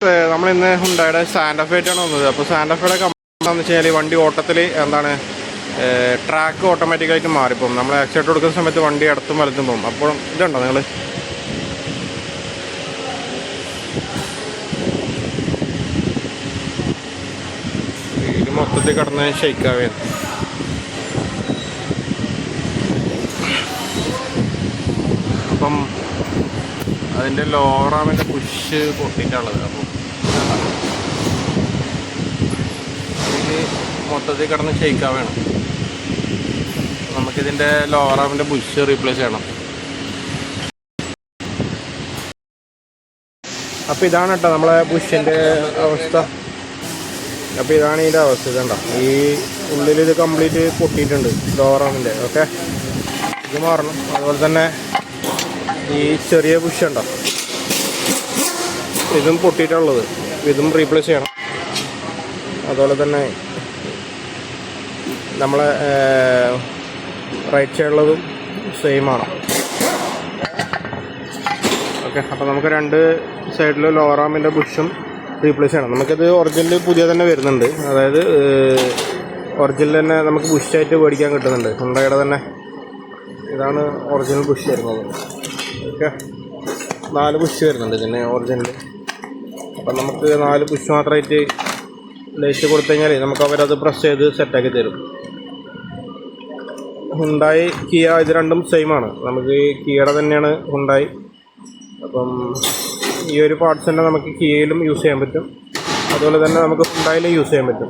നമ്മളിന്ന് ഹുണ്ടായുടെ സാന്റാഫെ ആയിട്ടാണ് വന്നത്. അപ്പോൾ സാന്റാഫെയുടെ കംപ്ലൈൻറ്റ് എന്ന് വെച്ച് കഴിഞ്ഞാൽ വണ്ടി ഓട്ടത്തിൽ എന്താണ് ട്രാക്ക് ഓട്ടോമാറ്റിക്കായിട്ട് മാറിപ്പോകും. നമ്മൾ ആക്സിഡൻറ്റ് കൊടുക്കുന്ന സമയത്ത് വണ്ടി അടുത്തും വലത്തും പോകും. അപ്പോൾ ഇതുണ്ടോ നിങ്ങൾ ഇത് മൊത്തത്തിൽ കടന്ന് ഷെയ്ക്കാവേ. അപ്പം അതിൻ്റെ ലോറാമിൻ്റെ പുഷ് പൊട്ടിയിട്ടുള്ളത്. അപ്പോൾ ഇത് മൊത്തത്തിൽ കിടന്ന് ഷെയ്ക്കാൻ വേണം. നമുക്കിതിൻ്റെ ലോറാമിൻ്റെ പുഷ് റീപ്ലേസ് ചെയ്യണം. അപ്പോൾ ഇതാണ് കേട്ടോ നമ്മളെ പുഷിൻ്റെ അവസ്ഥ. അപ്പോൾ ഇതാണ് ഇതിൻ്റെ അവസ്ഥ. ഇതുണ്ടോ ഈ ഉള്ളിൽ ഇത് കംപ്ലീറ്റ് പൊട്ടിയിട്ടുണ്ട് ലോറാമിൻ്റെ. ഓക്കെ, ഇത് മാറണം. അതുപോലെ തന്നെ ഈ ചെറിയ പുഷ് ഉണ്ടോ ഇതും പൊട്ടിയിട്ടുള്ളത്, ഇതും റീപ്ലേസ് ചെയ്യണം. അതുപോലെ തന്നെ നമ്മളെ റൈറ്റ് സൈഡിലുള്ളതും സെയിമാണ്. ഓക്കെ, അപ്പോൾ നമുക്ക് രണ്ട് സൈഡിൽ ലോറാമിൻ്റെ ബുഷും റീപ്ലേസ് ചെയ്യണം. നമുക്കത് ഒറിജിനൽ പുതിയ തന്നെ വരുന്നുണ്ട്. അതായത് ഒറിജിനൽ തന്നെ നമുക്ക് ബുഷായിട്ട് മേടിക്കാൻ കിട്ടുന്നുണ്ട്. ഹുണ്ടായുടെ തന്നെ ഇതാണ് ഒറിജിനൽ ബുഷ് വരുന്നത്. ഓക്കെ, 4 പുഷ് വരുന്നുണ്ട് ഇതിന് ഒറിജിനൽ. അപ്പം നമുക്ക് 4 പുഷ് മാത്രമായിട്ട് ലൈറ്റ് കൊടുത്തു കഴിഞ്ഞാൽ നമുക്ക് അവരത് പ്രസ് ചെയ്ത് സെറ്റാക്കി തരും. ഹുണ്ടായി കിയ ഇത് രണ്ടും സെയിമാണ്. നമുക്ക് കിയയുടെ തന്നെയാണ് ഹുണ്ടായി. അപ്പം ഈ ഒരു പാർട്സ് തന്നെ നമുക്ക് കിയയിലും യൂസ് ചെയ്യാൻ പറ്റും, അതുപോലെ തന്നെ നമുക്ക് ഹുണ്ടായിലും യൂസ് ചെയ്യാൻ പറ്റും.